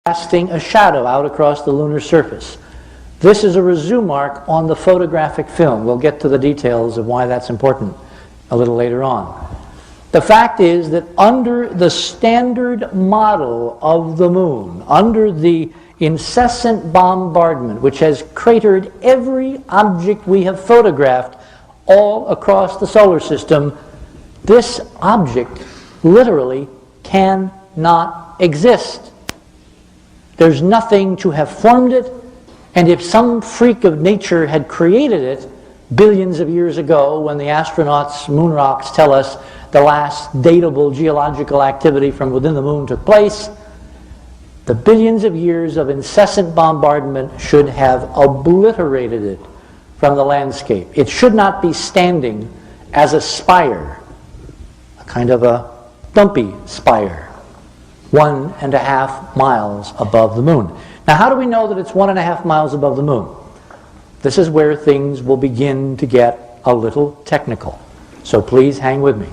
casting a shadow out across the lunar surface. This is a resume mark on the photographic film. We'll get to the details of why that's important a little later on. The fact is that under the standard model of the moon, under the incessant bombardment which has cratered every object we have photographed all across the solar system, this object literally cannot exist. There's nothing to have formed it, and if some freak of nature had created it billions of years ago, when the astronauts' moon rocks tell us the last datable geological activity from within the moon took place, the billions of years of incessant bombardment should have obliterated it from the landscape. It should not be standing as a spire, a kind of a dumpy spire, 1.5 miles above the moon. Now, how do we know that it's 1.5 miles above the moon? This is where things will begin to get a little technical. So please hang with me.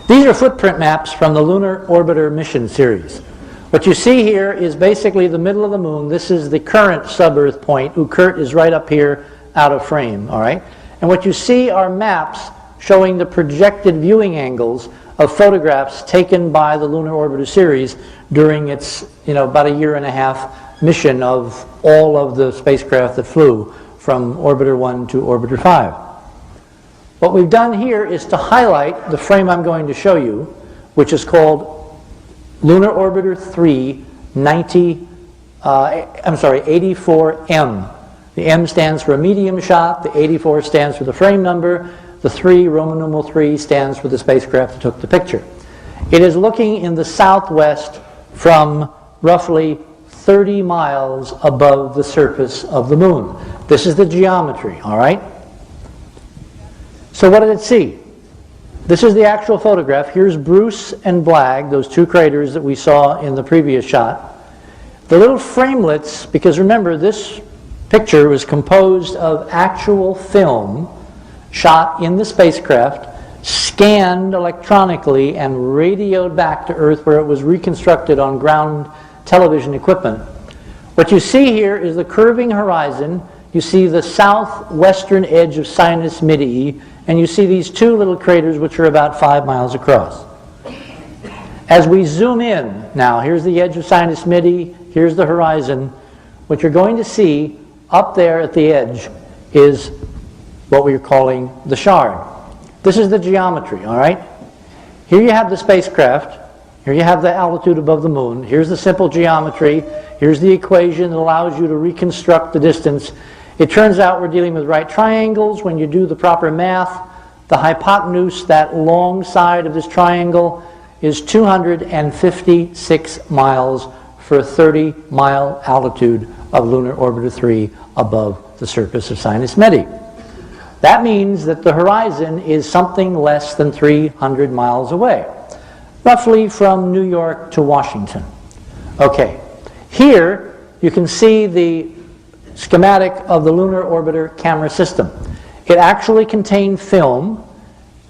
These are footprint maps from the Lunar Orbiter mission series. What you see here is basically the middle of the moon. This is the current sub-Earth point. Ukurt is right up here out of frame, all right? And what you see are maps showing the projected viewing angles of photographs taken by the Lunar Orbiter series during its, about 1.5 year mission of all of the spacecraft that flew from Orbiter 1 to Orbiter 5. What we've done here is to highlight the frame I'm going to show you, which is called Lunar Orbiter 3 84M. The M stands for a medium shot, the 84 stands for the frame number, the 3, Roman numeral 3, stands for the spacecraft that took the picture. It is looking in the southwest from roughly 30 miles above the surface of the moon. This is the geometry, all right? So what did it see? This is the actual photograph. Here's Bruce and Blagg, those two craters that we saw in the previous shot. The little framelets, because remember, this picture was composed of actual film shot in the spacecraft, scanned electronically, and radioed back to Earth, where it was reconstructed on ground television equipment. What you see here is the curving horizon. You see the southwestern edge of Sinus Midi, and you see these two little craters which are about 5 miles across. As we zoom in, now here's the edge of Sinus Midi, here's the horizon. What you're going to see up there at the edge is what we're calling the shard. This is the geometry, all right? Here you have the spacecraft. Here you have the altitude above the moon. Here's the simple geometry. Here's the equation that allows you to reconstruct the distance. It turns out we're dealing with right triangles. When you do the proper math, the hypotenuse, that long side of this triangle, is 256 miles for a 30-mile altitude of Lunar Orbiter 3 above the surface of Sinus Midi. That means that the horizon is something less than 300 miles away, roughly from New York to Washington. Okay, here you can see the schematic of the Lunar Orbiter camera system. It actually contained film,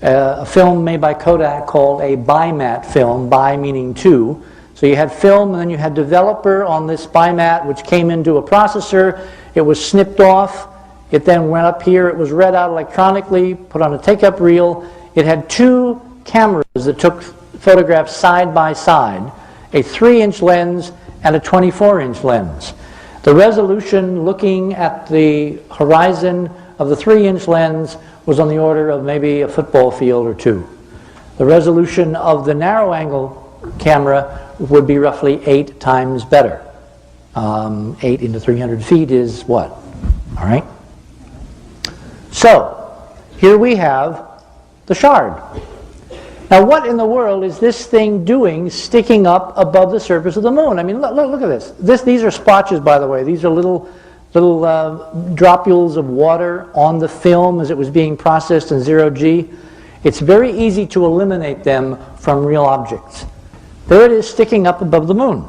a film made by Kodak called a bimat film, bi meaning two. So you had film, and then you had developer on this bimat, which came into a processor. It was snipped off. It then went up here. It was read out electronically, put on a take-up reel. It had two cameras that took photographs side by side, a 3-inch lens and a 24-inch lens. The resolution looking at the horizon of the 3-inch lens was on the order of maybe a football field or two. The resolution of the narrow-angle camera would be roughly 8 times better. 8 into 300 feet is what? All right? So, here we have the shard. Now, what in the world is this thing doing sticking up above the surface of the moon? I mean, look at this. These are splotches, by the way. These are little dropules of water on the film as it was being processed in zero-G. It's very easy to eliminate them from real objects. There it is sticking up above the moon.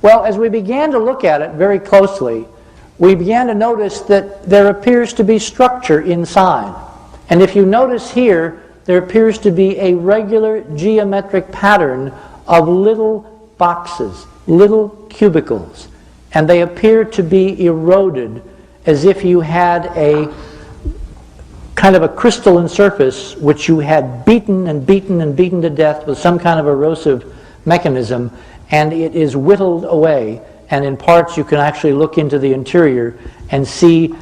Well, as we began to look at it very closely, we began to notice that there appears to be structure inside. And if you notice here, there appears to be a regular geometric pattern of little boxes, little cubicles, and they appear to be eroded as if you had a kind of a crystalline surface which you had beaten and beaten and beaten to death with some kind of erosive mechanism, and it is whittled away, and in parts you can actually look into the interior and see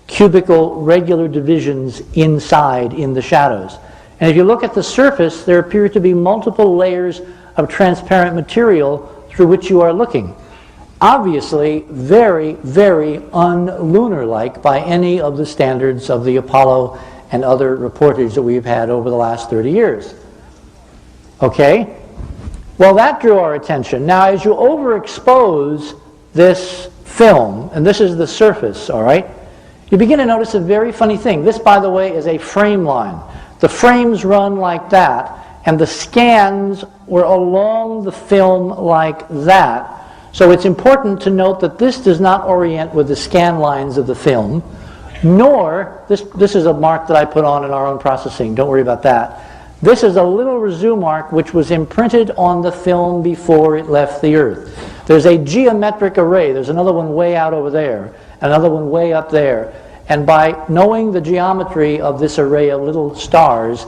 cubical regular divisions inside in the shadows. And if you look at the surface, there appear to be multiple layers of transparent material through which you are looking. Obviously, very, very un-lunar-like by any of the standards of the Apollo and other reportage that we've had over the last 30 years. Okay? Well, that drew our attention. Now, as you overexpose this film, and this is the surface, all right, you begin to notice a very funny thing. This, by the way, is a frame line. The frames run like that, and the scans were along the film like that. So it's important to note that this does not orient with the scan lines of the film, nor, this is a mark that I put on in our own processing, don't worry about that. This is a little resume mark which was imprinted on the film before it left the Earth. There's a geometric array. There's another one way out over there, another one way up there. And by knowing the geometry of this array of little stars,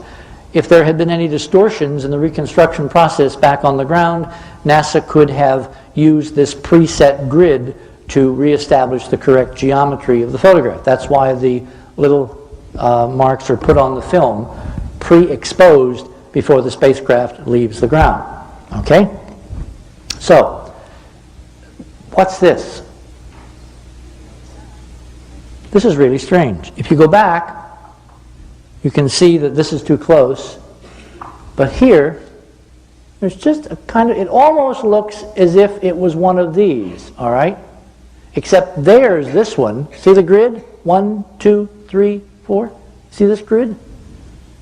if there had been any distortions in the reconstruction process back on the ground, NASA could have used this preset grid to reestablish the correct geometry of the photograph. That's why the little marks are put on the film, pre-exposed before the spacecraft leaves the ground. Okay? So, what's this? This is really strange. If you go back, you can see that this is too close. But here, there's just a kind of, it almost looks as if it was one of these, all right? Except there's this one. See the grid? 1, 2, 3, 4. See this grid?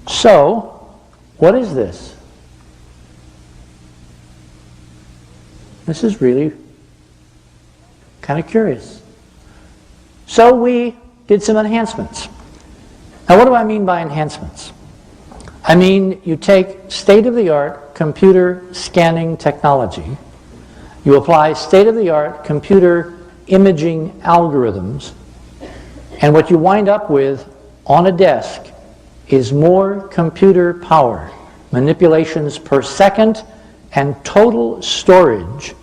So, what is this? This is really kind of curious. So we did some enhancements. Now, what do I mean by enhancements? I mean, you take state-of-the-art computer scanning technology, you apply state-of-the-art computer imaging algorithms, and what you wind up with on a desk is more computer power, manipulations per second, and total storage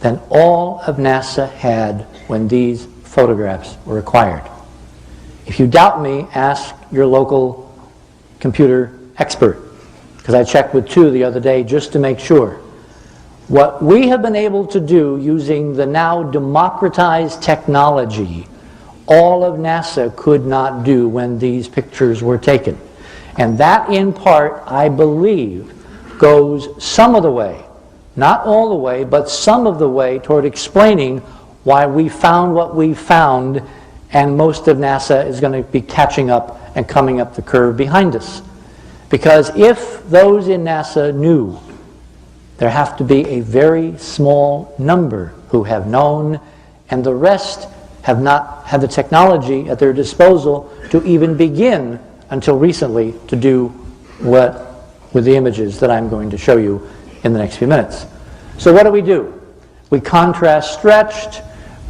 than all of NASA had when these photographs were acquired. If you doubt me, ask your local computer expert, because I checked with 2 the other day just to make sure. What we have been able to do using the now democratized technology, all of NASA could not do when these pictures were taken. And that, in part, I believe, goes some of the way, not all the way, but some of the way toward explaining why we found what we found, and most of NASA is going to be catching up and coming up the curve behind us. Because if those in NASA knew, there have to be a very small number who have known, and the rest have not had the technology at their disposal to even begin until recently to do what with the images that I'm going to show you in the next few minutes. So what do? We contrast stretched,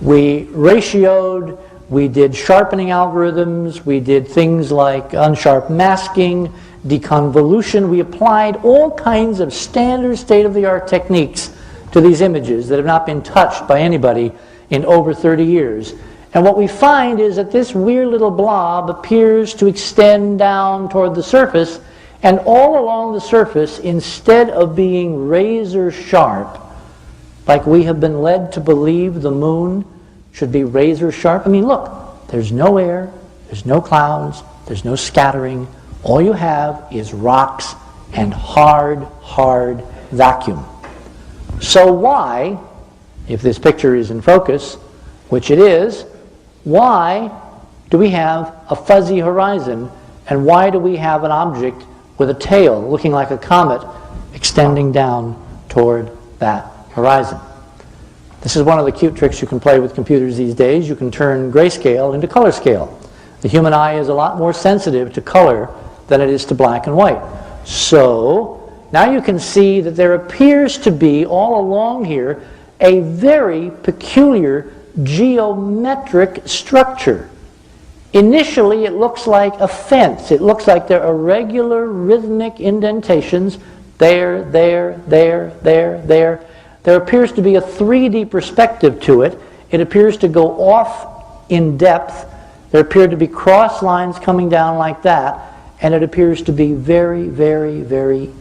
we ratioed, we did sharpening algorithms, we did things like unsharp masking, deconvolution. We applied all kinds of standard state-of-the-art techniques to these images that have not been touched by anybody in over 30 years. And what we find is that this weird little blob appears to extend down toward the surface, and all along the surface, instead of being razor sharp, like we have been led to believe the moon should be razor sharp. I mean, look, there's no air, there's no clouds, there's no scattering. All you have is rocks and hard vacuum. So why, if this picture is in focus, which it is, why do we have a fuzzy horizon, and why do we have an object with a tail looking like a comet extending down toward that horizon? This is one of the cute tricks you can play with computers these days. You can turn grayscale into color scale. The human eye is a lot more sensitive to color than it is to black and white. So now you can see that there appears to be all along here a very peculiar geometric structure. Initially, it looks like a fence. It looks like there are irregular rhythmic indentations there, there, there, there, there. There appears to be a 3D perspective to it. It appears to go off in depth. There appear to be cross lines coming down like that, and it appears to be very, very, very